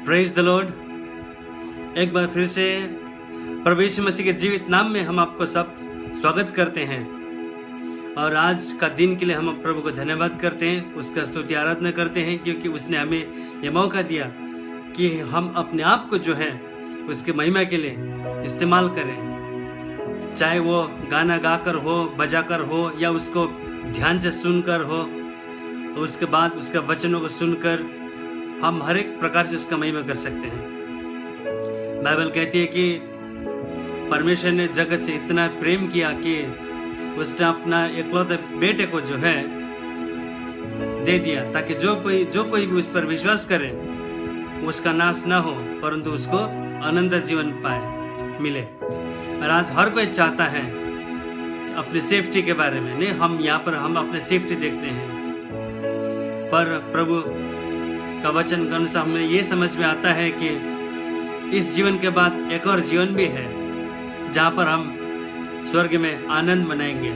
Praise the Lord. एक बार फिर से प्रभु यीशु मसीह के जीवित नाम में हम आपको सब स्वागत करते हैं और आज का दिन के लिए हम प्रभु को धन्यवाद करते हैं, उसका स्तुति आराधना करते हैं क्योंकि उसने हमें यह मौका दिया कि हम अपने आप को जो है उसके महिमा के लिए इस्तेमाल करें, चाहे वो गाना गाकर हो, बजाकर हो या उसको ध्यान से सुनकर हो, उसके बाद उसका वचनों को सुनकर हम हर एक प्रकार से उसका महिमा कर सकते हैं। बाइबल कहती है कि परमेश्वर ने जगत से इतना प्रेम किया कि उसने अपना इकलौते बेटे को जो है दे दिया, ताकि जो कोई भी उस पर विश्वास करे उसका नाश ना हो परंतु उसको अनंत जीवन पाए मिले। और आज हर कोई चाहता है अपनी सेफ्टी के बारे में, नहीं हम यहाँ पर हम अपने सेफ्टी देखते हैं, पर प्रभु का वचन के अनुसार हमें ये समझ में आता है कि इस जीवन के बाद एक और जीवन भी है जहाँ पर हम स्वर्ग में आनंद मनाएंगे।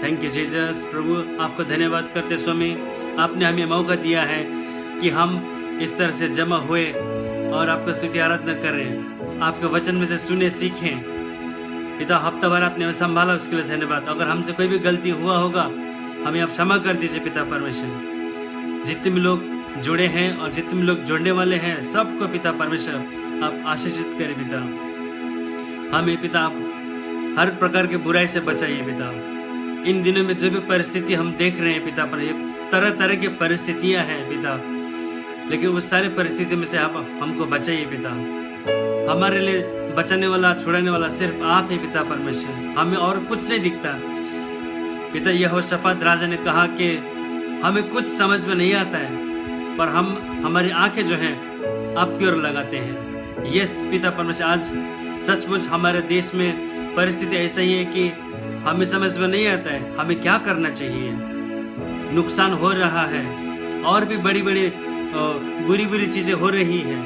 Thank you Jesus. प्रभु आपको धन्यवाद करते स्वामी, आपने हमें मौका दिया है कि हम इस तरह से जमा हुए और आपको स्तुति आराधना करें, आपके वचन में से सुने सीखें। पिता हफ्ता भर आपने हमें संभाला, उसके लिए धन्यवाद। अगर हमसे कोई भी गलती हुआ होगा हमें आप क्षमा कर दीजिए पिता परमेश्वर। जितने भी लोग जुड़े हैं और जितने भी लोग जुड़ने वाले हैं सबको पिता परमेश्वर आप आशीषित करें पिता। हमें पिता आप हर प्रकार के बुराई से बचाइए पिता। इन दिनों में जो भी परिस्थिति हम देख रहे हैं पिता पर, ये तरह तरह की परिस्थितियां हैं पिता, लेकिन उस सारी परिस्थिति में से आप हमको बचाइए पिता। हमारे लिए बचाने वाला छुड़ाने वाला सिर्फ आप ही पिता परमेश्वर, हमें और कुछ नहीं दिखता पिता। यहोशापात राजा ने कहा कि हमें कुछ समझ में नहीं आता है पर हम हमारी आंखें जो हैं आपकी ओर लगाते हैं। यस पिता परमेश्वर, आज सचमुच हमारे देश में परिस्थिति ऐसा ही है कि हमें समझ में नहीं आता है हमें क्या करना चाहिए। नुकसान हो रहा है और भी बड़ी बड़ी बुरी बुरी चीजें हो रही हैं,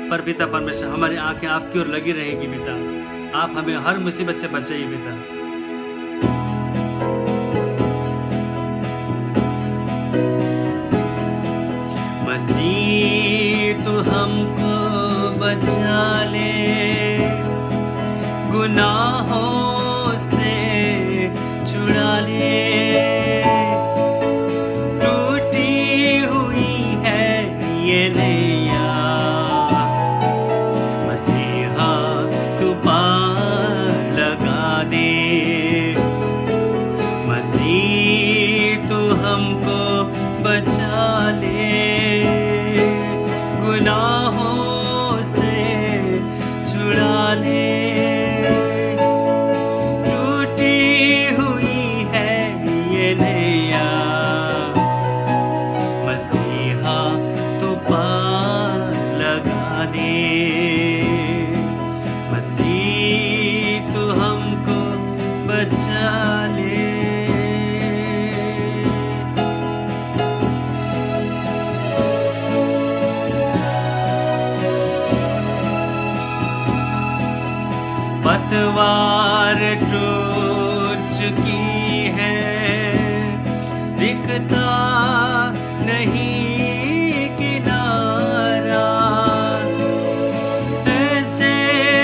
पर पिता परमेश्वर हमारी आंखें आपकी ओर लगी रहेगी पिता। आप हमें हर मुसीबत से बचाइए पिता। मसीह तू हमको बचा ले, गुनाहों से छुड़ा ले, टूटी हुई है ये नैया, मसीहा तू पार लगा दे। मसीह तू हमको बचा ले, गुनाहों से छुड़ा ले, टूटी हुई है ये नैया, मसीहा तू पार लगा दे। मसीह तू हमको बचा ले। पतवार टूट चुकी है, दिखता नहीं किनारा, ऐसे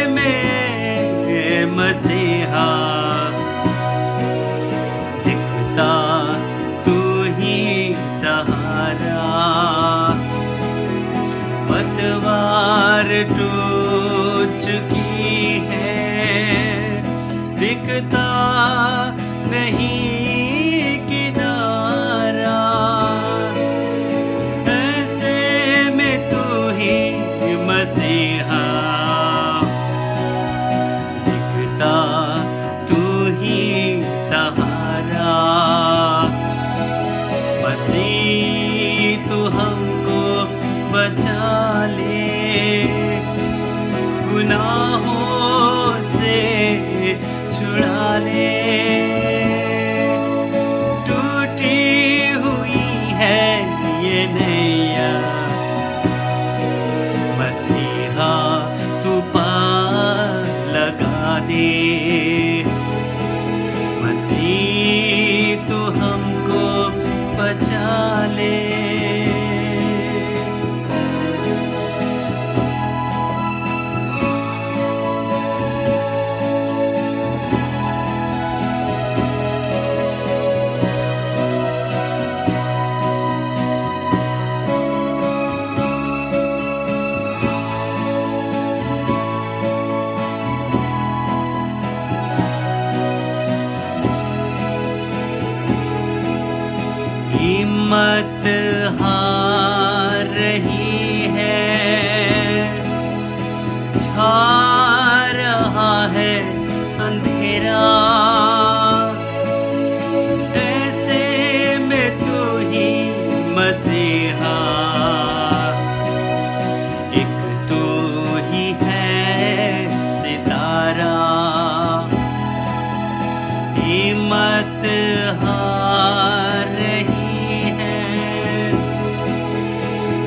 में मसीहा दिखता तू ही सहारा। पतवार टूट चुकी है, दिखता नहीं किनारा, ऐसे में तू ही मसीहा दिखता तू ही सहारा। मसीह तू हमको बचा ले, गुनाहों से छुड़ा ले, टूटी हुई है ये नैया, मसीहा तू पार लगा दे। मसीह तू हमको बचा ले। हिम्मत हार रही है, छा रहा है अंधेरा, ऐसे में तू ही मसीहा, एक तू ही है सितारा। हिम्मत हार रही है,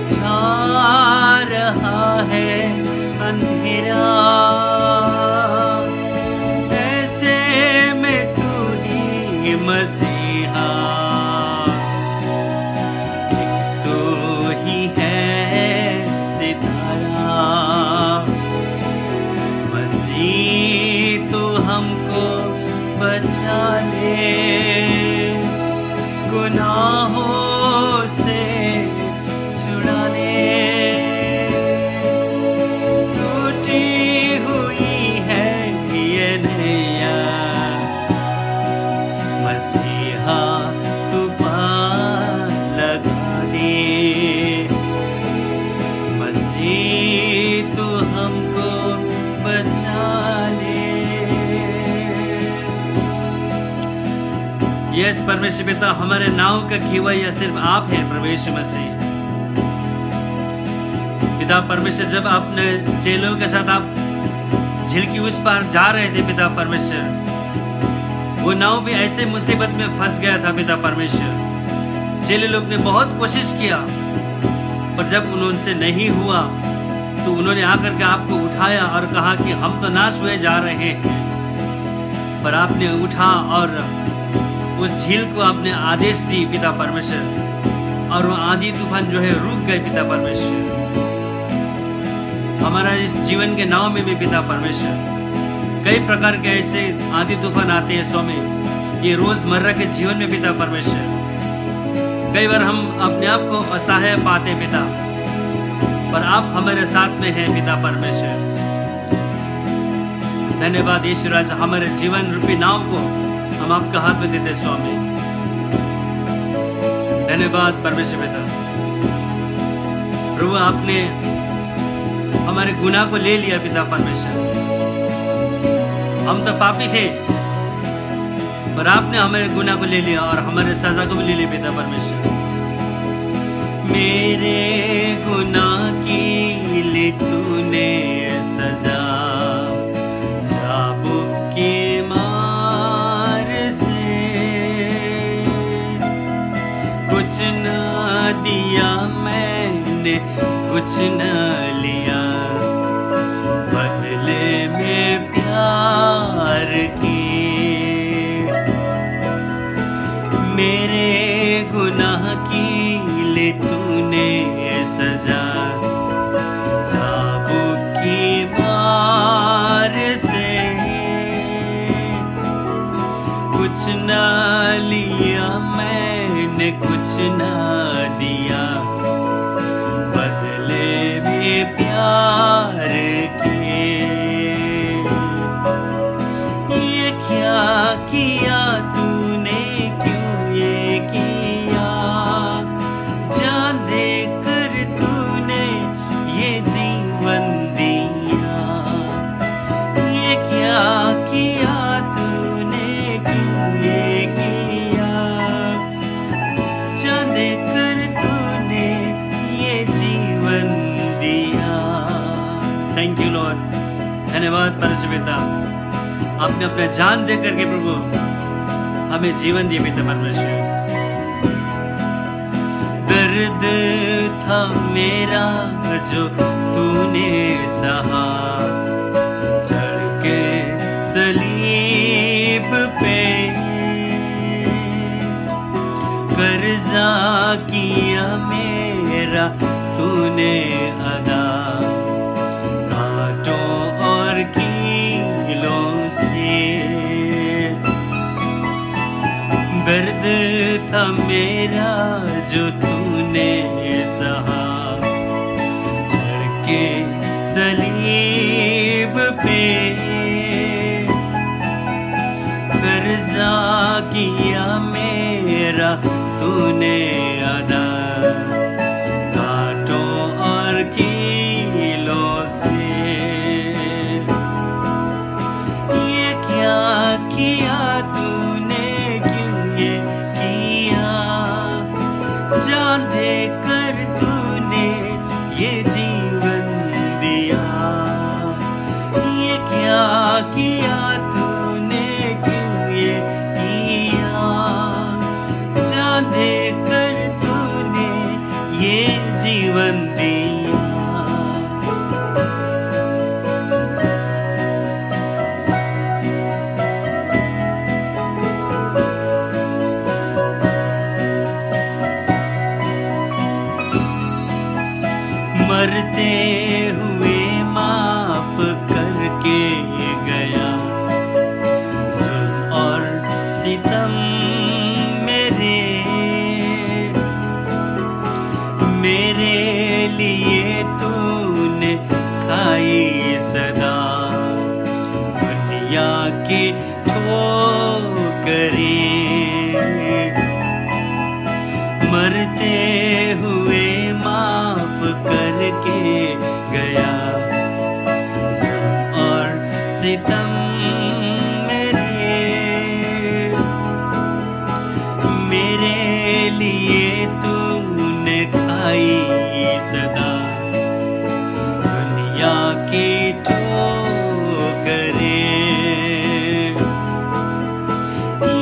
छा रहा है अंधेरा, ऐसे में तू ही मसीहा, एक तू ही है सितारा। मसीह तू हमको बचा ले, गुनाहों से छुड़ा ले, टूटी हुई है ये नैया, मसीहा तू पार लगा दे। मसीह तू हमको बचा ले। यस परमेश्वर पिता, हमारे नाव का खिवैया सिर्फ आप हैं प्रभु यीशु मसीह। पिता परमेश्वर, जब आपने चेलों के साथ आप झील की उस पार जा रहे थे पिता परमेश्वर, वो नाव भी ऐसे मुसीबत में फंस गया था पिता परमेश्वर। चेले लोग ने बहुत कोशिश किया, पर जब उनसे नहीं हुआ तो उन्होंने आकर के आपको उठाया और कहा कि हम तो नाश हुए जा रहे हैं, पर आपने उठा और उस झील को आपने आदेश दी पिता परमेश्वर, और वो आंधी तूफान जो है रुक गए पिता परमेश्वर। हमारा इस जीवन के नाव में भी पिता परमेश्वर कई प्रकार के ऐसे आंधी तूफान आते हैं स्वामी, ये रोजमर्रा के जीवन में पिता परमेश्वर। कई बार हम अपने आप को असहाय पाते पिता, पर आप हमारे साथ में हैं पिता परमेश्वर। धन्यवाद यीशु राजा, हमारे जीवन रूपी नाव को हम आपका हाथ में देते स्वामी। धन्यवाद परमेश्वर पिता। प्रभु, आपने हमारे गुनाह को ले लिया पिता परमेश्वर। हम तो पापी थे, पर आपने हमारे गुनाह को ले लिया और हमारे सजा को भी ले लिया पिता परमेश्वर। मेरे गुनाह की ली तूने सजा, चाबुक के मार से कुछ न दिया मैंने, कुछ न लिया, बदले में प्यार की। मेरे गुनाह की ले तूने सजा, चाबुक की मार से कुछ न लिया मैंने, कुछ न दिया, बदले में प्यार के। ये क्या किया तूने, क्यों ये किया, जान देकर तूने ये जीवन दिया। ये क्या किया तूने, क्यों ये किया, जान देकर तूने ये जीवन दिया। Thank you Lord. धन्यवाद परमेश्वर पिता, आपने अपने जान दे करके प्रभु हमें जीवन दिया पिता परमेश्वर। दर्द था मेरा जो तूने सहा, चढ़ के सलीब पे, कर्जा किया मेरा तूने अदा, कांटों और कीलों से। दर्द था मेरा जो तूने सहा, चढ़ के सलीब पे, कर्जा किया मेरा तूने अदा कांटों और कीलों से। ये क्या किया तूने, क्यों ये किया, जान दे कर तूने ये जीवन दिया। ये क्या किया तूने, क्यों ये किया, जान दे कर तूने ये जीवन दिया। मरते हुए माफ करके गया जुल्म और सितम मेरे लिए तूने खाई सदा दुनिया की ठोकरें। मरते हुए माफ करके गया जुल्म और सितम मेरे लिए तूने खाई सदा दुनिया की ठोकरें।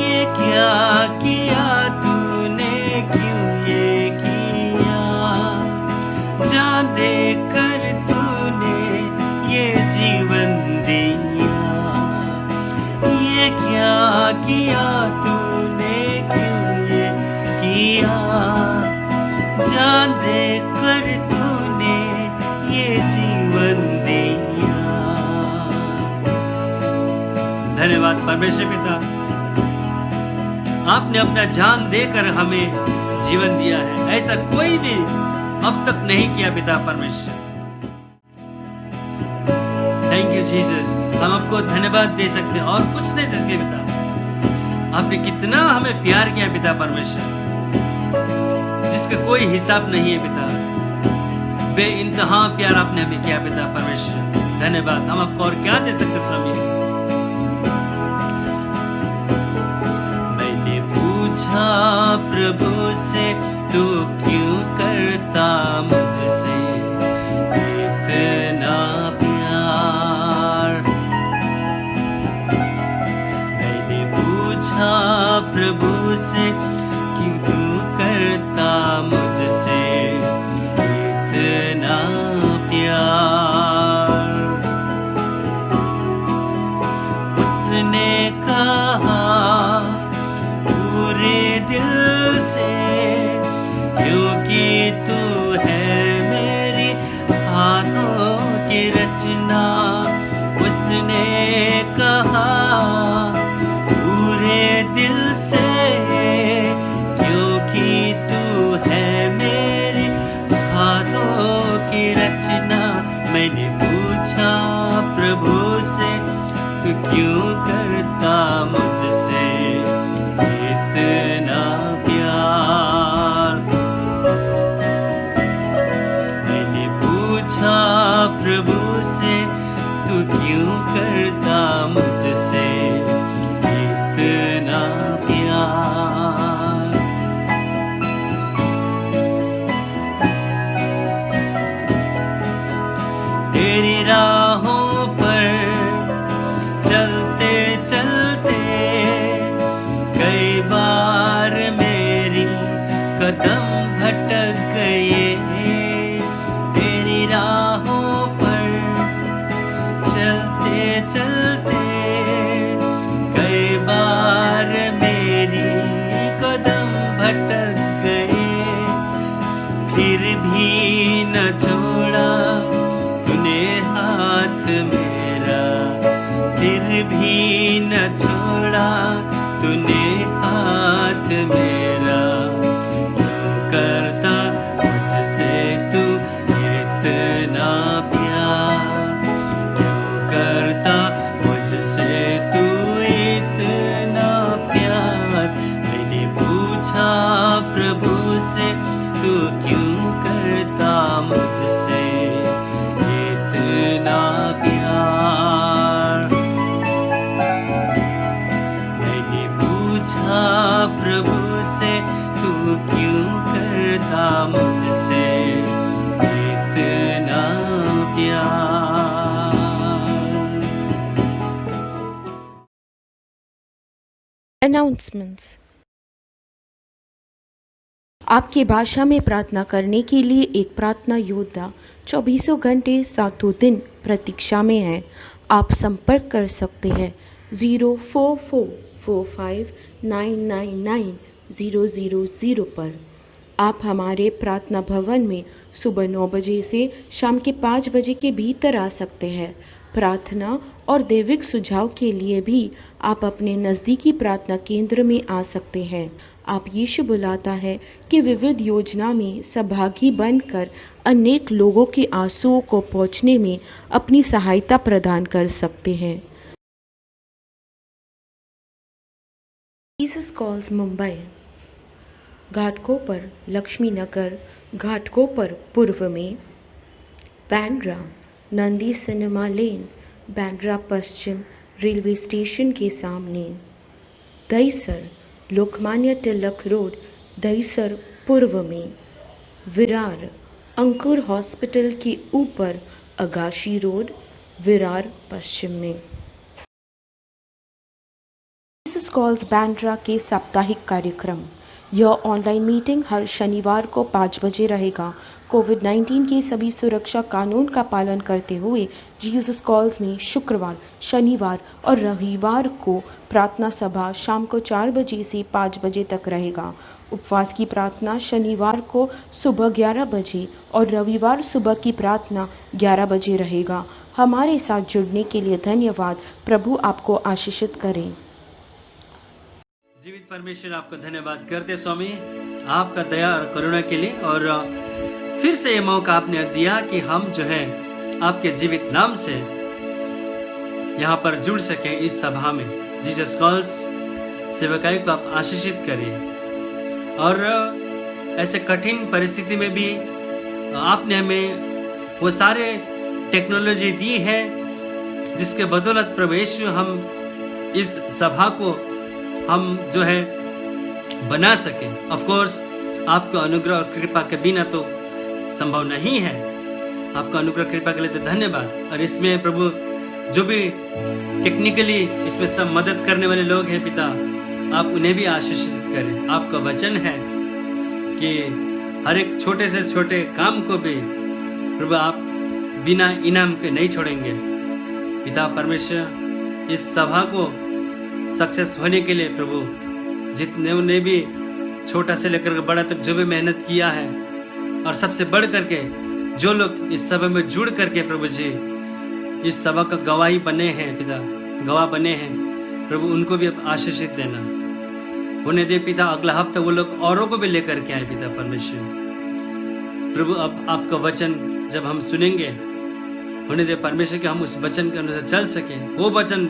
ये क्या किया तूने, क्यों ये किया, जान दे कर तूने ये जीवन दिया। ये क्या किया तूने, क्यों ये किया, जान दे कर तूने ये जीवन दिया। धन्यवाद परमेश्वर पिता, आपने अपना जान देकर हमें जीवन दिया है। ऐसा कोई भी अब तक नहीं किया पिता परमेश्वर। Thank you Jesus. हम आपको धन्यवाद दे सकते हैं और कुछ नहीं दे सकते पिता। आपने कितना हमें प्यार किया पिता परमेश्वर, जिसका कोई हिसाब नहीं है पिता। बेइंतहा प्यार आपने हमें किया पिता परमेश्वर। धन्यवाद। हम आपको और क्या दे सकते स्वामी। मैंने पूछा प्रभु से, तू क्यों करता मुझसे इतना प्यार। मैंने पूछा प्रभु से, क्यों तू करता मुझसे इतना प्यार। उसने कहा पूरे दिल से, क्योंकि तू है मेरी हाथों की रचना। उसने कहा पूरे दिल से, क्योंकि तू है मेरी हाथों की रचना। मैंने पूछा प्रभु से, तू क्यों करता मुझसे इतना प्यार। मैंने पूछा प्रभु से, तू क्यों करता मुझसे इतना प्यार। तेरी राहों पर चलते चलते कई बार मेरी कदम भटक गए। तेरी राहों पर चलते चलते कई बार मेरी कदम भटक गए। फिर भी न छोड़ा तूने हाथ मेरा, फिर भी न छोड़ा तूने हाथ मेरा। क्यों करता मुझसे तू इतना प्यार, क्यों करता मुझसे तू इतना प्यार। मैंने पूछा तू क्यों करता मुझसे इतना प्यार। मैंने पूछा प्रभु से तू क्यों करता मुझसे इतना प्यार। अनाउंसमेंट्स। आपकी भाषा में प्रार्थना करने के लिए एक प्रार्थना योद्धा 24 घंटे 7 दिन प्रतीक्षा में है। आप संपर्क कर सकते हैं 04445999000 पर। आप हमारे प्रार्थना भवन में सुबह 9 बजे से शाम के 5 बजे के भीतर आ सकते हैं। प्रार्थना और दैविक सुझाव के लिए भी आप अपने नज़दीकी प्रार्थना केंद्र में आ सकते हैं। आप यीशु बुलाता है कि विविध योजना में सहभागी बनकर अनेक लोगों के आंसुओं को पहुंचने में अपनी सहायता प्रदान कर सकते हैं। जीसस कॉल्स मुंबई, घाटकोपर लक्ष्मी नगर, घाटकोपर पूर्व में, बांद्रा नंदी सिनेमा लेन, बांद्रा पश्चिम रेलवे स्टेशन के सामने, दहीसर लोकमान्य तिलक रोड, दहीसर पूर्व में, विरार अंकुर हॉस्पिटल के ऊपर अगाशी रोड, विरार पश्चिम में। जीसस कॉल्स बांद्रा के साप्ताहिक कार्यक्रम। यह ऑनलाइन मीटिंग हर शनिवार को 5 बजे रहेगा। कोविड-19 के सभी सुरक्षा कानून का पालन करते हुए जीसस कॉल्स में शुक्रवार, शनिवार और रविवार को प्रार्थना सभा शाम को 4 बजे से 5 बजे तक रहेगा। उपवास की प्रार्थना शनिवार को सुबह 11 बजे और रविवार सुबह की प्रार्थना 11 बजे रहेगा। हमारे साथ जुड़ने के लिए धन्यवाद। प्रभु आपको आशीषित करें। जीवित परमेश्वर, आपका धन्यवाद करते स्वामी, आपका दया और करुणा के लिए। और फिर से ये मौका आपने दिया कि हम जो है आपके जीवित नाम से यहाँ पर जुड़ सके इस सभा में। जीसस कॉल्स सेवकाई को आप आशीषित करिए। और ऐसे कठिन परिस्थिति में भी आपने हमें वो सारे टेक्नोलॉजी दी है जिसके बदौलत प्रभु यीशु हम इस सभा को हम जो है बना सके। ऑफ कोर्स आपका अनुग्रह और कृपा के बिना तो संभव नहीं है। आपका अनुग्रह कृपा के लिए तो धन्यवाद। और इसमें प्रभु जो भी टेक्निकली इसमें सब मदद करने वाले लोग हैं पिता, आप उन्हें भी आशीषित करें। आपका वचन है कि हर एक छोटे से छोटे काम को भी प्रभु आप बिना इनाम के नहीं छोड़ेंगे। पिता परमेश्वर, इस सभा को सक्सेस होने के लिए प्रभु जितने ने भी छोटा से लेकर बड़ा तक जो भी मेहनत किया है, और सबसे बढ़ करके जो लोग इस सभा में जुड़ करके प्रभु जी इस सभा का गवाही बने हैं पिता, गवाह बने हैं प्रभु, उनको भी आप आशीषित देना होने दे पिता। अगला हफ्ता वो लोग औरों को भी लेकर के आए पिता परमेश्वर प्रभु। अब आपका वचन जब हम सुनेंगे होने दे परमेश्वर कि हम उस वचन के अनुसार चल सके, वो वचन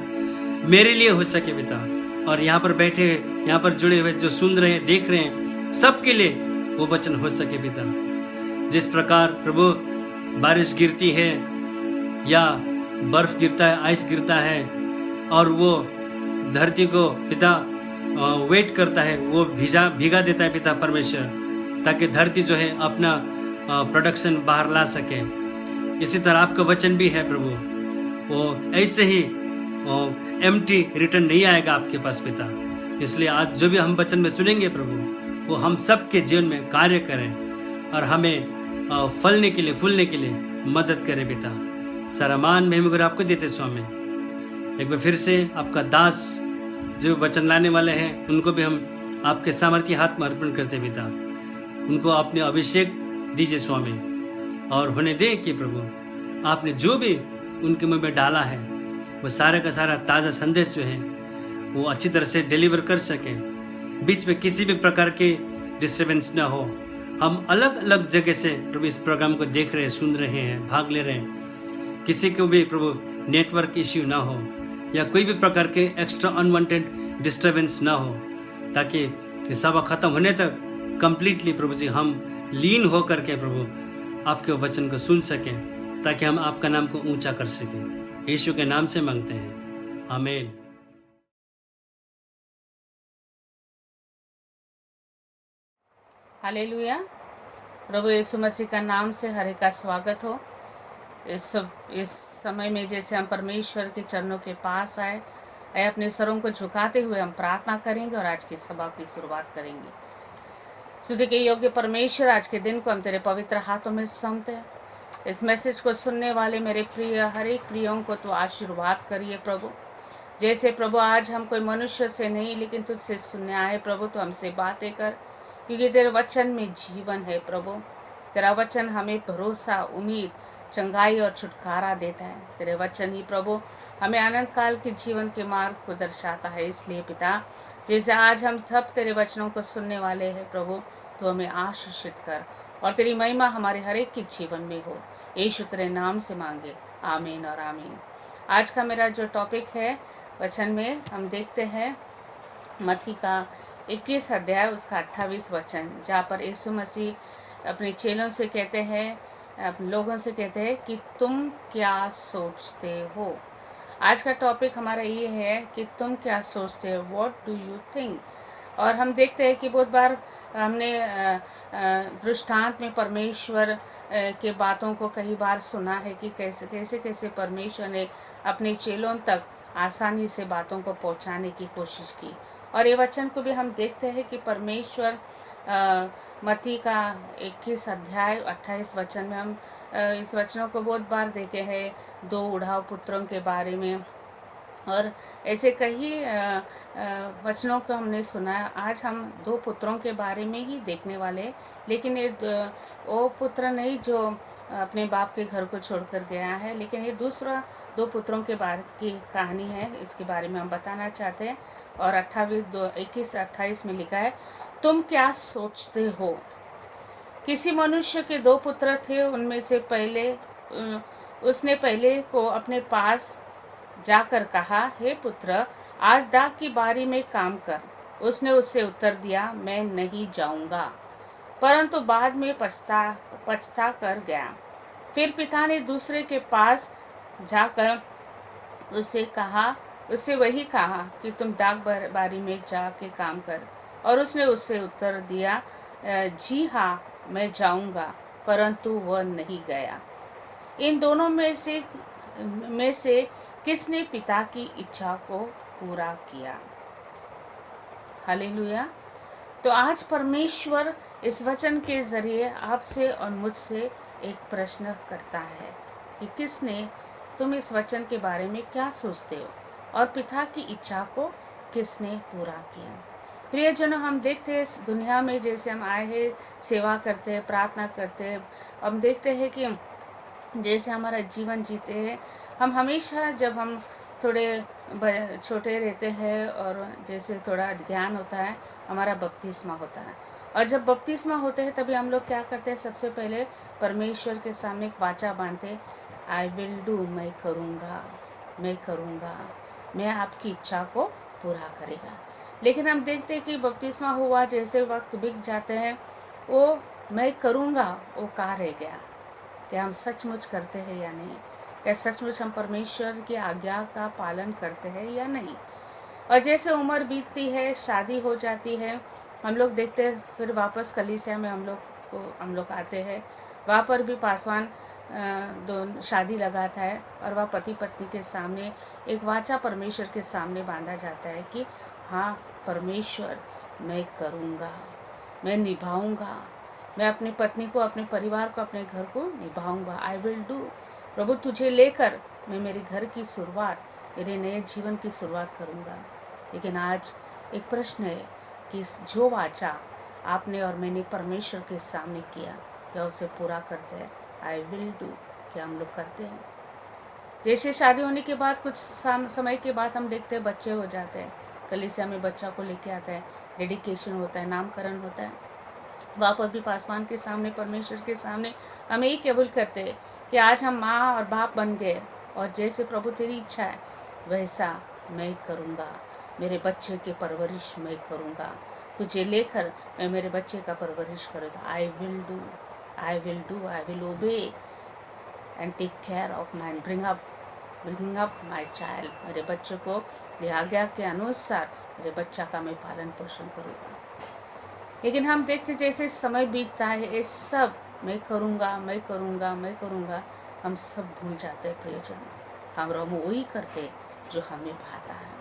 मेरे लिए हो सके पिता। और यहाँ पर बैठे, यहाँ पर जुड़े हुए जो सुन रहे हैं, देख रहे हैं, सबके लिए वो वचन हो सके पिता। जिस प्रकार प्रभु बारिश गिरती है या बर्फ गिरता है, आइस गिरता है, और वो धरती को पिता वेट करता है, वो भीगा देता है पिता परमेश्वर, ताकि धरती जो है अपना प्रोडक्शन बाहर ला सके। इसी तरह आपका वचन भी है प्रभु, वो ऐसे ही एम्प्टी रिटर्न नहीं आएगा आपके पास पिता। इसलिए आज जो भी हम वचन में सुनेंगे प्रभु, वो हम सबके जीवन में कार्य करें और हमें फलने के लिए, फूलने के लिए मदद करें पिता। सारा मान महिमा आपको देते स्वामी। एक बार फिर से आपका दास जो वचन लाने वाले हैं, उनको भी हम आपके सामर्थ्य हाथ में अर्पण करते पिता। उनको अपने अभिषेक दीजिए स्वामी, और होने दे कि प्रभु आपने जो भी उनके मुंह में डाला है वो सारे का सारा ताज़ा संदेश जो है वो अच्छी तरह से डिलीवर कर सके। बीच में किसी भी प्रकार के डिस्टर्बेंस ना हो। हम अलग अलग जगह से प्रभु इस प्रोग्राम को देख रहे हैं, सुन रहे हैं, भाग ले रहे हैं। किसी को भी प्रभु नेटवर्क इश्यू ना हो या कोई भी प्रकार के एक्स्ट्रा अनवांटेड डिस्टर्बेंस ना हो, ताकि सभा खत्म होने तक कंप्लीटली प्रभु जी हम लीन हो करके प्रभु आपके वचन को सुन सकें, ताकि हम आपका नाम को ऊंचा कर सकें। यीशु के नाम से मांगते हैं, आमीन। हालेलुया। प्रभु यीशु मसीह का नाम से हर एक का स्वागत हो। इस समय में जैसे हम परमेश्वर के चरणों के पास आए अपने सरों को झुकाते हुए हम प्रार्थना करेंगे और आज की सभा की शुरुआत करेंगे। स्तुति के योग्य परमेश्वर, आज के दिन को हम तेरे पवित्र हाथों में सौंपते हैं। इस मैसेज को सुनने वाले मेरे प्रिय हर एक प्रियों को तो आशीर्वाद करिए प्रभु। जैसे प्रभु आज हम कोई मनुष्य से नहीं लेकिन तुझसे सुनने आए प्रभु, तो हमसे बातें कर, क्योंकि तेरे वचन में जीवन है प्रभु। तेरा वचन हमें भरोसा, उम्मीद, चंगाई और छुटकारा देता है। तेरे वचन ही प्रभु हमें अनंत काल के जीवन के मार्ग को दर्शाता है। इसलिए पिता, जैसे आज हम सब तेरे वचनों को सुनने वाले हैं प्रभु, तो हमें आशीषित कर और तेरी महिमा हमारे हर एक के जीवन में हो। यीशु तेरे नाम से मांगे, आमीन और आमीन। आज का मेरा जो टॉपिक है वचन में हम देखते हैं मत्ती का 21 अध्याय उसका 28 वचन, जहाँ पर यीशु मसीह अपने चेलों से कहते हैं, लोगों से कहते हैं कि तुम क्या सोचते हो। आज का टॉपिक हमारा ये है कि तुम क्या सोचते हो, व्हाट डू यू थिंक। और हम देखते हैं कि बहुत बार हमने दृष्टांत में परमेश्वर के बातों को कई बार सुना है कि कैसे परमेश्वर ने अपने चेलों तक आसानी से बातों को पहुंचाने की कोशिश की। और ये वचन को भी हम देखते हैं कि परमेश्वर मत्ती का 21 अध्याय 28 वचन में हम इस वचनों को बहुत बार देखे हैं, 2 उड़ाव पुत्रों के बारे में, और ऐसे कई वचनों को हमने सुना। आज हम 2 पुत्रों के बारे में ही देखने वाले, लेकिन ये वो पुत्र नहीं जो अपने बाप के घर को छोड़कर गया है, लेकिन ये दूसरा 2 पुत्रों के बारे की कहानी है। इसके बारे में हम बताना चाहते हैं। और 21-28 में लिखा है, तुम क्या सोचते हो। किसी मनुष्य के 2 पुत्र थे। उनमें से उसने पहले को अपने पास जाकर कहा, हे पुत्र, आज दाख की बारी में काम कर। उसने उससे उत्तर दिया, मैं नहीं जाऊंगा, परंतु बाद में पछता कर गया। फिर पिता ने दूसरे के पास जाकर उससे वही कहा कि तुम दाख बारी में जाके काम कर। और उसने उससे उत्तर दिया, जी हाँ, मैं जाऊंगा, परंतु वह नहीं गया। इन दोनों में से किसने पिता की इच्छा को पूरा किया। हालेलुया। तो आज परमेश्वर इस वचन के ज़रिए आपसे और मुझसे एक प्रश्न करता है कि तुम इस वचन के बारे में क्या सोचते हो और पिता की इच्छा को किसने पूरा किया। प्रियजनों, हम देखते हैं इस दुनिया में जैसे हम आए हैं, सेवा करते हैं, प्रार्थना करते हैं, हम देखते हैं कि जैसे हमारा जीवन जीते हैं, हम हमेशा जब हम थोड़े छोटे रहते हैं और जैसे थोड़ा ज्ञान होता है, हमारा बपतिस्मा होता है। और जब बपतिस्मा होते हैं तभी हम लोग क्या करते हैं, सबसे पहले परमेश्वर के सामने एक वाचा बांधते, आई विल डू, मैं करूँगा, मैं आपकी इच्छा को पूरा करेगा। लेकिन हम देखते हैं कि बपतिस्मा हुआ, जैसे वक्त बीत जाते हैं, वो मैं करूँगा वो कहाँ रह गया। क्या हम सचमुच करते हैं या नहीं? क्या सचमुच हम परमेश्वर की आज्ञा का पालन करते हैं या नहीं? और जैसे उम्र बीतती है, शादी हो जाती है, हम लोग देखते हैं, फिर वापस कलीसिया में हम लोग आते हैं। वहाँ पर भी पासवान शादी लगाता है और वह पति पत्नी के सामने एक वाचा परमेश्वर के सामने बांधा जाता है कि हाँ परमेश्वर, मैं करूँगा, मैं निभाऊँगा, मैं अपनी पत्नी को, अपने परिवार को, अपने घर को निभाऊँगा। I will do. प्रभु, तुझे लेकर मैं मेरे घर की शुरुआत, मेरे नए जीवन की शुरुआत करूँगा। लेकिन आज एक प्रश्न है कि जो वाचा आपने और मैंने परमेश्वर के सामने किया, क्या उसे पूरा करते हैं? आई विल डू, क्या हम लोग करते हैं? जैसे शादी होने के बाद कुछ समय के बाद हम देखते हैं बच्चे हो जाते हैं, कलीसिया में बच्चा को लेके आता है, डेडिकेशन होता है, नामकरण होता है। वहाँ पर भी पासवान के सामने, परमेश्वर के सामने हम यही कबूल करते हैं कि आज हम माँ और बाप बन गए और जैसे प्रभु तेरी इच्छा है वैसा मैं करूँगा। मेरे बच्चे की परवरिश मैं करूँगा, तुझे लेकर मैं मेरे बच्चे का परवरिश करूँगा। I will obey and take care of my bring up my child. मेरे बच्चों को ये आज्ञा के अनुसार मेरे बच्चा का मैं पालन पोषण करूँगा। लेकिन हम देखते जैसे समय बीतता है, ये सब मैं करूँगा, हम सब भूल जाते हैं प्रियजन। हम वही करते जो हमें भाता है,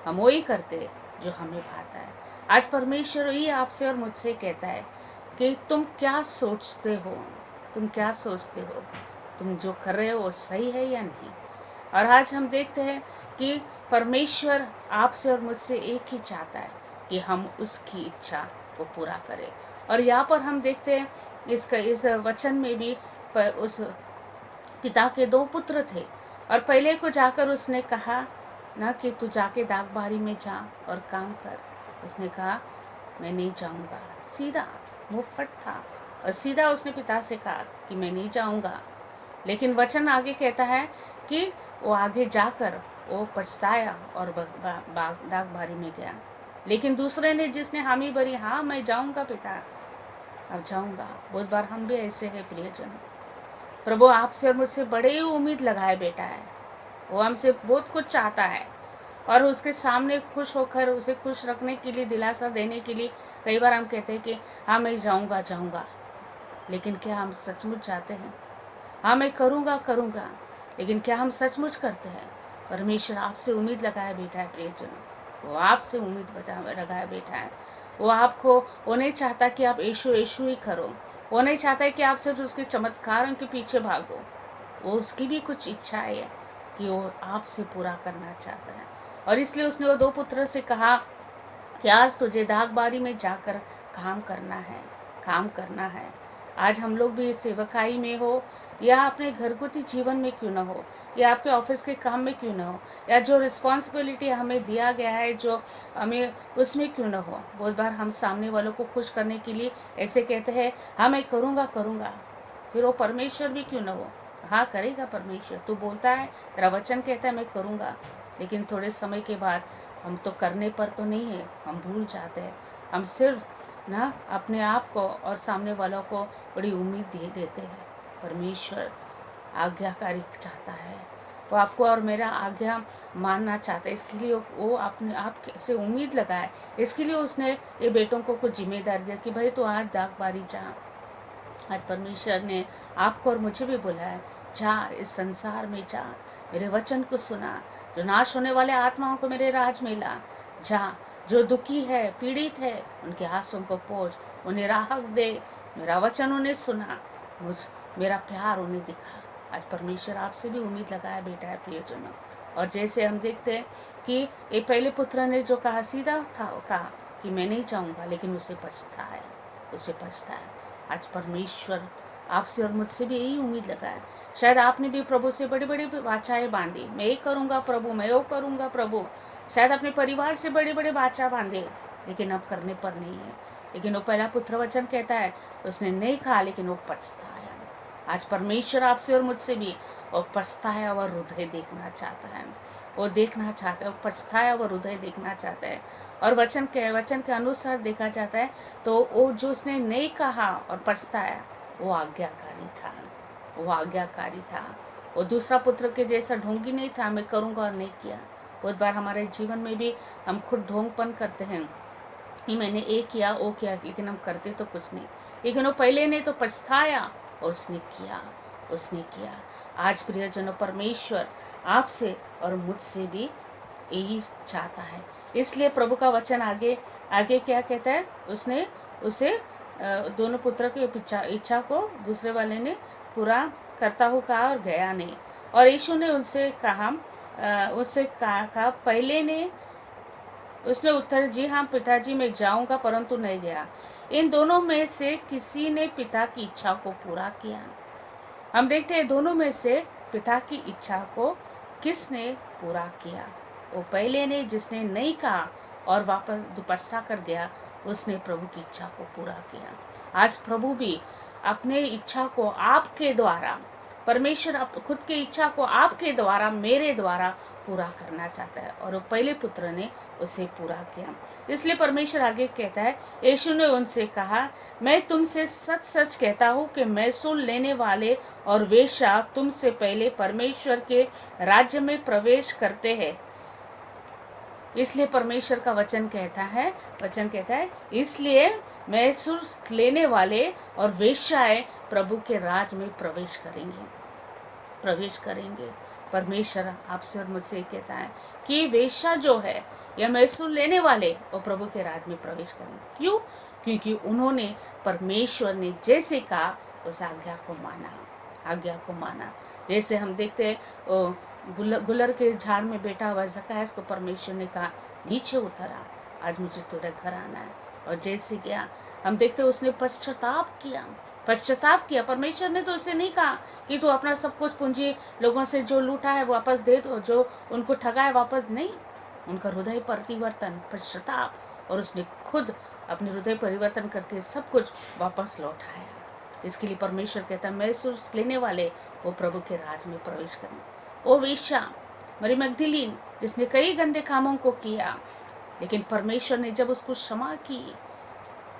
हम वही करते जो हमें भाता है। आज परमेश्वर ही आपसे और मुझसे कहता है कि तुम क्या सोचते हो, तुम जो कर रहे हो वो सही है या नहीं। और आज हम देखते हैं कि परमेश्वर आपसे और मुझसे एक ही चाहता है कि हम उसकी इच्छा को पूरा करें। और यहाँ पर हम देखते हैं इस वचन में भी उस पिता के 2 पुत्र थे, और पहले को जाकर उसने कहा ना कि तू जाके दागबारी में जा और काम कर। उसने कहा मैं नहीं जाऊँगा, सीधा मुँह फट था और सीधा उसने पिता से कहा कि मैं नहीं जाऊँगा। लेकिन वचन आगे कहता है कि वो आगे जाकर वो पछताया और दागबारी में गया। लेकिन दूसरे ने, जिसने हामी भरी, हाँ मैं जाऊँगा पिता, अब जाऊँगा। बहुत बार हम भी ऐसे हैं प्रियजन। प्रभु आपसे और मुझसे बड़े उम्मीद लगाए बेटा है, वो हमसे बहुत कुछ चाहता है, और उसके सामने खुश होकर उसे खुश रखने के लिए, दिलासा देने के लिए कई बार हम कहते हैं कि हाँ मैं जाऊँगा। लेकिन क्या हम सचमुच चाहते हैं? हाँ मैं करूँगा, लेकिन क्या हम सचमुच करते हैं? परमेश्वर आपसे उम्मीद लगाए बैठा है प्रियजन, वो आपसे उम्मीद लगाए बैठा है। वो नहीं चाहता कि आप यीशु ही करो, वो नहीं चाहता है कि आप सिर्फ उसके चमत्कारों के पीछे भागो। वो उसकी भी कुछ इच्छा है कि वो आपसे पूरा करना चाहता है। और इसलिए उसने वो 2 पुत्र से कहा कि आज तुझे दागबारी में जाकर काम करना है। आज हम लोग भी सेवकाई में हो, या अपने घरगुती जीवन में क्यों ना हो, या आपके ऑफिस के काम में क्यों ना हो, या जो रिस्पॉन्सिबिलिटी हमें दिया गया है जो हमें, उसमें क्यों ना हो, बहुत बार हम सामने वालों को खुश करने के लिए ऐसे कहते हैं हाँ मैं करूँगा। फिर वो परमेश्वर भी क्यों ना हो, हाँ करेगा परमेश्वर। तू बोलता है, तेरा वचन कहता है मैं करूँगा, लेकिन थोड़े समय के बाद हम तो करने पर तो नहीं है, हम भूल जाते हैं। हम सिर्फ ना अपने आप को और सामने वालों को बड़ी उम्मीद दे देते हैं। परमेश्वर आज्ञाकारी चाहता है, वो आपको और मेरा आज्ञा मानना चाहता है। इसके लिए वो अपने आप से उम्मीद लगाए, इसके लिए उसने ये बेटों को कुछ जिम्मेदारी दिया कि भाई तू आज दागबारी जा। आज परमेश्वर ने आपको और मुझे भी बोला है, जा इस संसार में जा, मेरे वचन को सुना, जो नाश होने वाले आत्माओं को मेरे राज में ला। जा, जो दुखी है, पीड़ित है, उनके आंसुओं को पोंछ, उन्हें राहत दे। मेरा वचन उन्हें सुना, मेरा प्यार उन्हें दिखा। आज परमेश्वर आपसे भी उम्मीद लगाया बेटा है प्रियजनों। और जैसे हम देखते हैं कि ये पहले पुत्र ने जो कहा, सीधा था, कहा कि मैं नहीं जाऊँगा, लेकिन उसे पछताया। आज परमेश्वर आपसे और मुझसे भी यही उम्मीद लगाया। शायद आपने भी प्रभु से बड़ी बड़ी वाचाएं बांधी, मैं ये करूँगा प्रभु, मैं वो करूँगा प्रभु। शायद अपने परिवार से बड़े बड़े वाचा बांधे, लेकिन अब करने पर नहीं है। लेकिन वो पहला पुत्र वचन कहता है, उसने नहीं कहा, लेकिन वो पछताया। आज परमेश्वर आपसे और मुझसे भी वो पछताया हुआ हृदय देखना चाहता है, वो पछताया हुआ हृदय देखना चाहता है। और वचन के अनुसार देखा जाता है तो वो जो उसने नहीं कहा और पछताया, वो आज्ञाकारी था। वो दूसरा पुत्र के जैसा ढोंगी नहीं था, मैं करूँगा और नहीं किया। बहुत बार हमारे जीवन में भी हम खुद ढोंगपन करते हैं कि मैंने ये किया वो किया, लेकिन हम करते तो कुछ नहीं। लेकिन वो पहले ने तो पछताया और उसने किया। आज प्रियजनों, परमेश्वर आपसे और मुझसे भी यही चाहता है। इसलिए प्रभु का वचन आगे क्या कहता है, उसने उसे दोनों पुत्र की इच्छा को दूसरे वाले ने पूरा करता हुआ कहा और गया नहीं। और यीशु ने उससे कहा पहले ने, उसने उत्तर, जी हाँ पिताजी मैं जाऊंगा, परंतु नहीं गया। इन दोनों में से किसी ने पिता की इच्छा को पूरा किया। हम देखते हैं दोनों में से पिता की इच्छा को किसने पूरा किया। वो पहले ने, जिसने नहीं कहा और वापस पछता कर गया, उसने प्रभु की इच्छा को पूरा किया। आज प्रभु भी अपने इच्छा को आपके द्वारा परमेश्वर खुद की इच्छा को आपके द्वारा, मेरे द्वारा पूरा करना चाहता है, और वो पहले पुत्र ने उसे पूरा किया। इसलिए परमेश्वर आगे कहता है, यीशु ने उनसे कहा, मैं तुमसे सच सच कहता हूँ कि महसूल लेने वाले और वेश्या तुमसे पहले परमेश्वर के राज्य में प्रवेश करते हैं। इसलिए परमेश्वर का वचन कहता है इसलिए महसूल लेने वाले और वेश्याएं प्रभु के राज में प्रवेश करेंगे। परमेश्वर आपसे और मुझसे कहता है कि वेश्या जो है या महसूल लेने वाले वो प्रभु के राज में प्रवेश करेंगे। क्यों? क्योंकि उन्होंने परमेश्वर ने जैसे कहा उस आज्ञा को माना। जैसे हम देखते हैं गुलर के झाड़ में बैठा हुआ ज़कायस को परमेश्वर ने कहा, नीचे उतर आ, आज मुझे तेरे घर आना है। और जैसे गया, हम देखते उसने पश्चाताप किया। परमेश्वर ने तो उसे नहीं कहा कि तू अपना सब कुछ पूंजी लोगों से जो लूटा है वापस दे दो, जो उनको ठगा है वापस नहीं। उनका हृदय परिवर्तन, पश्चाताप, और उसने खुद अपने हृदय परिवर्तन करके सब कुछ वापस लौटाया। इसके लिए परमेश्वर कहता है महसूल लेने वाले वो प्रभु के राज में प्रवेश करें। वो वेश्या मरी मगदलीन जिसने कई गंदे कामों को किया, लेकिन परमेश्वर ने जब उसको क्षमा की,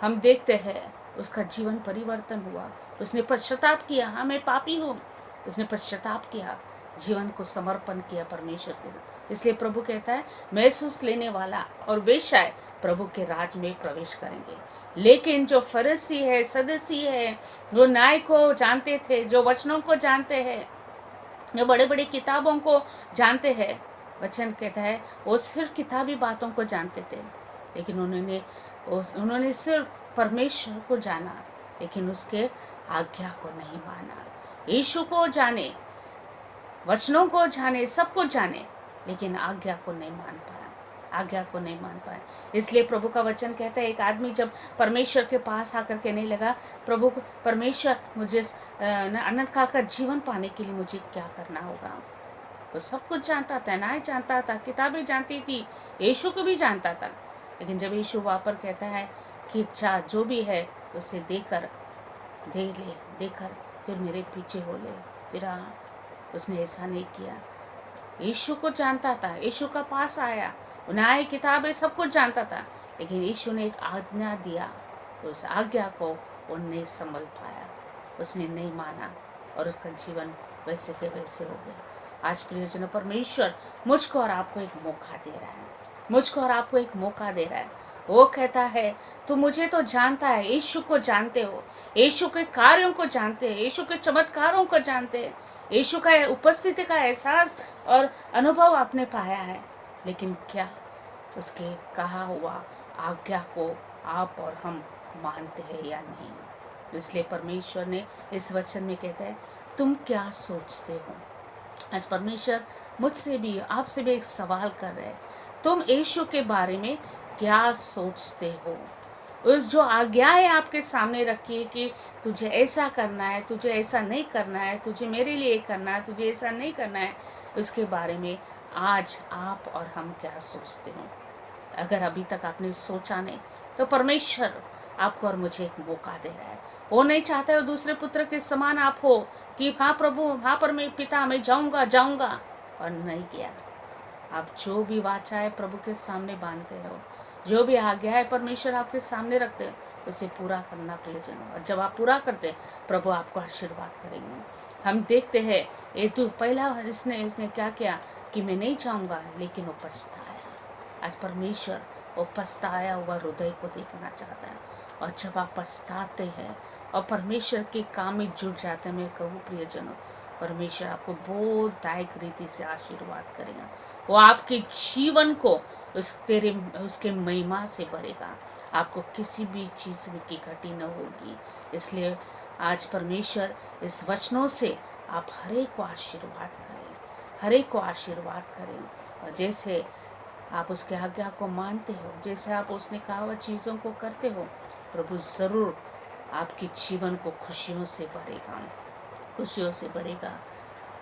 हम देखते हैं उसका जीवन परिवर्तन हुआ। उसने पश्चाताप किया, हाँ मैं पापी हूँ, उसने पश्चाताप किया, जीवन को समर्पण किया परमेश्वर के। इसलिए प्रभु कहता है महसूस लेने वाला और वेश्या प्रभु के राज में प्रवेश करेंगे। लेकिन जो फरीसी है, सदूसी है, जो न्याय को जानते थे, जो वचनों को जानते हैं, जो बड़े बड़े किताबों को जानते हैं, वचन कहता है वो सिर्फ किताबी बातों को जानते थे, लेकिन उन्होंने सिर्फ परमेश्वर को जाना, लेकिन उसके आज्ञा को नहीं माना। यीशु को जाने, वचनों को जाने, सब कुछ जाने, लेकिन आज्ञा को नहीं मान पाए। इसलिए प्रभु का वचन कहता है एक आदमी जब परमेश्वर के पास आकर के नहीं लगा, परमेश्वर मुझे अनंत काल का जीवन पाने के लिए मुझे क्या करना होगा। वो सब कुछ जानता था, न्याय जानता था, किताबें जानती थी, यीशु को भी जानता था, लेकिन जब यीशु वापर कहता है कि इच्छा जो भी है उसे देकर फिर मेरे पीछे हो ले, फिर उसने ऐसा नहीं किया। यीशु को जानता था, यीशु का पास आया, न्याय किताबें सब कुछ जानता था, लेकिन यीशु ने एक आज्ञा दिया, उस आज्ञा को वो नहीं संभल पाया, उसने नहीं माना, और उसका जीवन वैसे के वैसे हो गया। आज प्रियजनों, परमेश्वर मुझको और आपको एक मौका दे रहा है, वो कहता है तू मुझे तो जानता है, यीशु को जानते हो, यीशु के कार्यों को जानते हैं, यीशु के चमत्कारों को जानते हैं, यीशु का उपस्थिति का एहसास और अनुभव आपने पाया है, लेकिन क्या उसके कहा हुआ आज्ञा को आप और हम मानते हैं या नहीं। इसलिए परमेश्वर ने इस वचन में कहता है तुम क्या सोचते हो। आज परमेश्वर मुझसे भी आपसे भी एक सवाल कर रहे हैं, तुम यीशु के बारे में क्या सोचते हो। उस जो आज्ञाएं आपके सामने रखी है कि तुझे ऐसा करना है, तुझे ऐसा नहीं करना है, तुझे मेरे लिए करना है, तुझे ऐसा नहीं करना है, उसके बारे में आज आप और हम क्या सोचते हो। अगर अभी तक आपने सोचा नहीं तो परमेश्वर आपको और मुझे एक मौका दे रहा है। वो नहीं चाहता है दूसरे पुत्र के समान आप हो कि हाँ प्रभु, हाँ परमेश्वर पिता मैं जाऊंगा, और नहीं गया। आप जो भी वाचा है प्रभु के सामने बांधते हो, जो भी आज्ञा है परमेश्वर आपके सामने रखते हैं, उसे पूरा करना प्रियजनों। और जब आप पूरा करते प्रभु आपको आशीर्वाद करेंगे। हम देखते हैं ये तो पहला इसने क्या किया कि मैं नहीं चाहूँगा, लेकिन वो पछताया। आज परमेश्वर वो पछताया हुआ हृदय को देखना चाहता है। और जब आप पछताते हैं और परमेश्वर के काम में जुट जाते हैं, मैं कहूँ प्रियजनों, परमेश्वर आपको बहुत दायक रीति से आशीर्वाद करेगा। वो आपके जीवन को उसके महिमा से भरेगा, आपको किसी भी चीज़ की घटी न होगी। इसलिए आज परमेश्वर इस वचनों से आप हर एक को आशीर्वाद करें, और जैसे आप उसके आज्ञा को मानते हो, जैसे आप उसने कहा हुआ चीज़ों को करते हो, प्रभु ज़रूर आपके जीवन को खुशियों से भरेगा।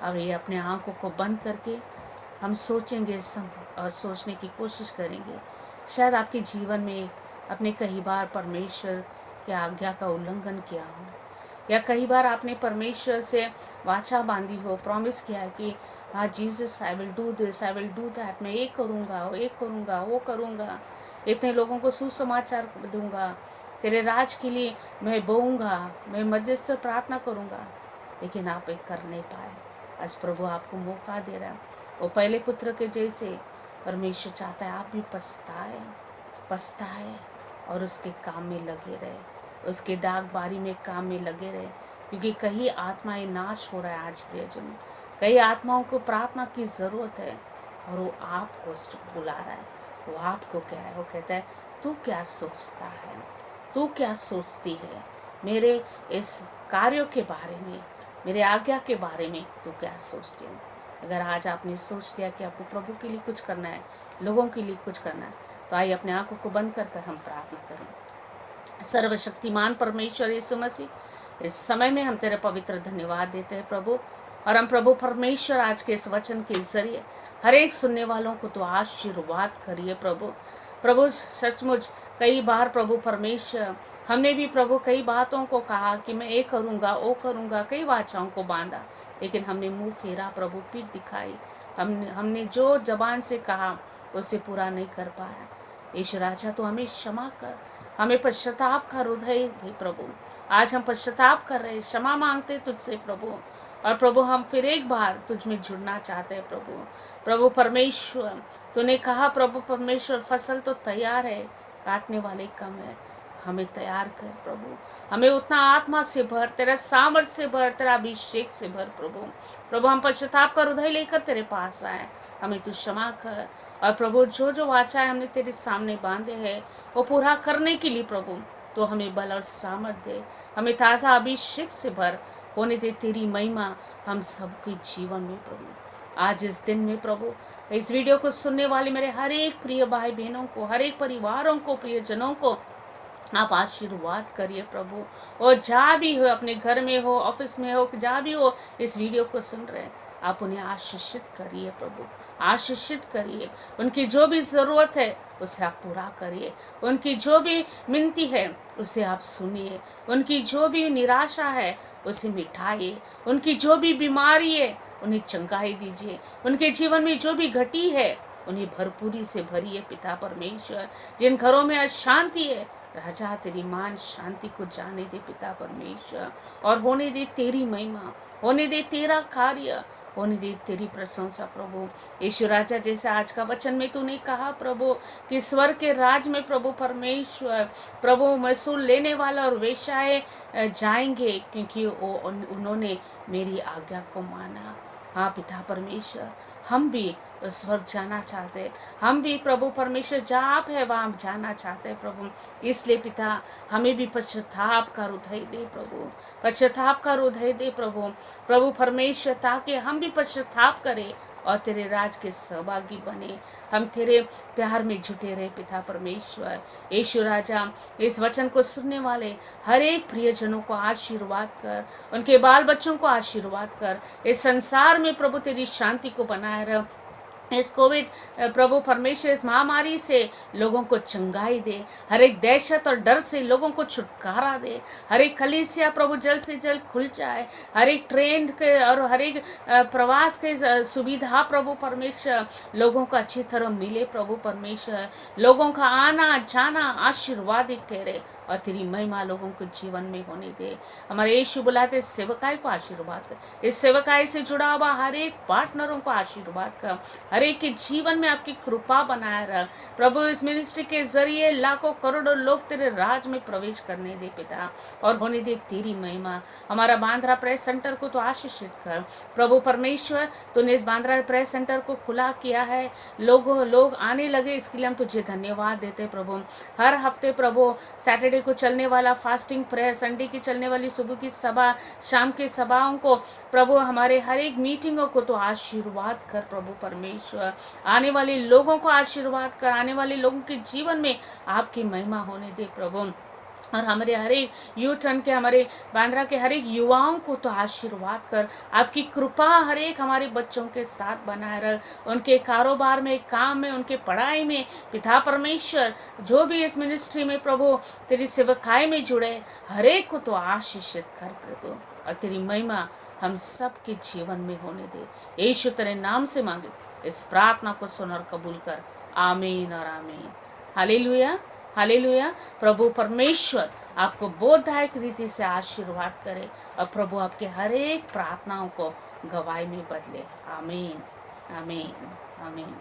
अब ये अपने आँखों को बंद करके हम सोचेंगे और सोचने की कोशिश करेंगे। शायद आपके जीवन में आपने कई बार परमेश्वर के आज्ञा का उल्लंघन किया हो, या कई बार आपने परमेश्वर से वाचा बांधी हो, प्रॉमिस किया है कि हाँ Jesus I will do this, I will do that, मैं ये करूँगा, वो करूँगा, इतने लोगों को सुसमाचार दूंगा, तेरे राज के लिए मैं बोऊंगा, मैं मध्यस्थ प्रार्थना करूँगा, लेकिन आप एक कर नहीं पाए। आज प्रभु आपको मौका दे रहा है। वो पहले पुत्र के जैसे परमेश्वर चाहता है आप भी पछताए और उसके काम में लगे रहे, उसके दाग बारी में काम में लगे रहे, क्योंकि कई आत्माएं नाश हो रहा है आज प्रियजन, कई आत्माओं को प्रार्थना की ज़रूरत है और वो आपको बुला रहा है, वो आपको कह रहा है, वो कहता है तू क्या सोचता है, तू क्या सोचती है मेरे इस कार्यों के बारे में, मेरे आज्ञा के बारे में तू क्या सोचती है। अगर आज आपने सोच लिया कि आपको प्रभु के लिए कुछ करना है, लोगों के लिए कुछ करना है, तो आइए अपने आंखों को बंद कर हम प्रार्थना करें। सर्वशक्तिमान परमेश्वर यीशु मसीह, इस समय में हम तेरे पवित्र धन्यवाद देते हैं प्रभु, और हम प्रभु परमेश्वर आज के इस वचन के जरिए हर एक सुनने वालों को तो आशीर्वाद करिए प्रभु सचमुच कई बार प्रभु परमेश्वर हमने भी प्रभु कई बातों को कहा कि मैं ये करूँगा, वो करूँगा, कई वाचाओं को बांधा, लेकिन हमने मुंह फेरा प्रभु, पीठ दिखाई, हमने जो जबान से कहा उसे पूरा नहीं कर पाया। यीशु राजा तो हमें क्षमा कर, हमें पश्चाताप का हृदय दे प्रभु। आज हम पश्चाताप कर रहे, क्षमा मांगते तुझसे प्रभु, और प्रभु हम फिर एक बार तुझ में जुड़ना चाहते हैं प्रभु परमेश्वर, तूने कहा प्रभु परमेश्वर फसल तो तैयार है, काटने वाले कम है, हमें तैयार कर प्रभु, हमें उतना आत्मा से भर, तेरा सामर्थ्य से भर, तेरा अभिषेक से भर प्रभु हम पश्चाताप का हृदय लेकर तेरे पास आए, हमें तू क्षमा कर, और प्रभु जो वाचा है हमने तेरे सामने बांधे हैं वो पूरा करने के लिए प्रभु तो हमें बल और सामर्थ्य दे, हमें ताज़ा अभिषेक से भर, होने दे तेरी महिमा हम सबके जीवन में प्रभु। आज इस दिन में प्रभु इस वीडियो को सुनने वाले मेरे हर एक प्रिय भाई बहनों को, हर एक परिवारों को, प्रियजनों को आप आशीर्वाद करिए प्रभु, और जहाँ भी हो, अपने घर में हो, ऑफिस में हो, जहाँ भी हो इस वीडियो को सुन रहे हैं, आप उन्हें आशीषित करिए प्रभु, आशीषित करिए, उनकी जो भी ज़रूरत है उसे आप पूरा करिए, उनकी जो भी मिनती है उसे आप सुनिए, उनकी जो भी निराशा है उसे मिटाइए, उनकी जो भी बीमारी है उन्हें चंगाई दीजिए, उनके जीवन में जो भी घटी है उन्हें भरपूरी से भरिए पिता परमेश्वर। जिन घरों में अशांति है राजा तेरी मान शांति को जाने दे पिता परमेश्वर, और होने दे तेरी महिमा, होने दे तेरा कार्य, होने दे तेरी प्रशंसा प्रभु। यीशु राजा जैसे आज का वचन में तूने कहा प्रभु कि स्वर्ग के राज में प्रभु परमेश्वर प्रभु महसूल लेने वाला और वेश्याएं जाएंगे, क्योंकि उन्होंने मेरी आज्ञा को माना। हाँ पिता परमेश्वर, हम भी स्वर्ग जाना चाहते, हम भी प्रभु परमेश्वर जहाँ आप है वहाँ जाना चाहते हैं प्रभु, इसलिए पिता हमें भी पश्चाताप का हृदय दे प्रभु, पश्चाताप का हृदय दे प्रभु परमेश्वर, ताकि हम भी पश्चाताप करें और तेरे राज के सहभागी बने, हम तेरे प्यार में जुटे रहे पिता परमेश्वर। यीशु राजा इस वचन को सुनने वाले हर एक प्रियजनों को आशीर्वाद कर, उनके बाल बच्चों को आशीर्वाद कर, इस संसार में प्रभु तेरी शांति को बनाए रह, इस कोविड प्रभु परमेश्वर इस महामारी से लोगों को चंगाई दे, हर एक दहशत और डर से लोगों को छुटकारा दे, हर एक कलीसिया प्रभु जल्द से जल्द खुल जाए, हर एक ट्रेन के और हर एक प्रवास के सुविधा प्रभु परमेश्वर लोगों को अच्छी तरह मिले प्रभु परमेश्वर, लोगों का आना जाना आशीर्वादित ठहरे और तेरी महिमा लोगों को जीवन में होने दे। हमारे यीशु बुलाते सेवकाई को आशीर्वाद कर, इस सेवकाई से जुड़ा हुआ हर एक पार्टनरों को आशीर्वाद कर, हर एक के जीवन में आपकी कृपा बनाए रख प्रभु। इस मिनिस्ट्री के जरिए लाखों करोड़ों लोग तेरे राज में प्रवेश करने दे पिता, और होने दे तेरी महिमा। हमारा बांद्रा प्रेस सेंटर को तो आशीषित कर प्रभु परमेश्वर, तूने इस बांद्रा प्रेस सेंटर को खुला किया है, लोग आने लगे, इसके लिए हम तुझे धन्यवाद देते प्रभु। हर हफ्ते प्रभु सैटरडे को चलने वाला फास्टिंग प्रेयर, संडे की चलने वाली सुबह की सभा, शाम की सभाओं को प्रभु, हमारे हर एक मीटिंगों को तो आशीर्वाद कर प्रभु परमेश्वर, आने वाले लोगों को आशीर्वाद कर, आने वाले लोगों के जीवन में आपकी महिमा होने दे प्रभु। और हमारे हर एक यू टर्न के, हमारे बांद्रा के हर एक युवाओं को तो आशीर्वाद कर। आपकी कृपा हर एक हमारे बच्चों के साथ बनाए रख, उनके कारोबार में, काम में, उनके पढ़ाई में। पिता परमेश्वर, जो भी इस मिनिस्ट्री में प्रभु तेरी सेवकाई में जुड़े, हर एक को तो आशीषित कर प्रभु, और तेरी महिमा हम सब के जीवन में होने दे। यीशु तेरे नाम से मांगे इस प्रार्थना को सुन और कबूल कर। आमीन और आमीन। Hallelujah, hallelujah. प्रभु परमेश्वर आपको बोधदायक रीति से आशीर्वाद करे और प्रभु आपके हर एक प्रार्थनाओं को गवाही में बदले। आमीन, आमीन, आमीन।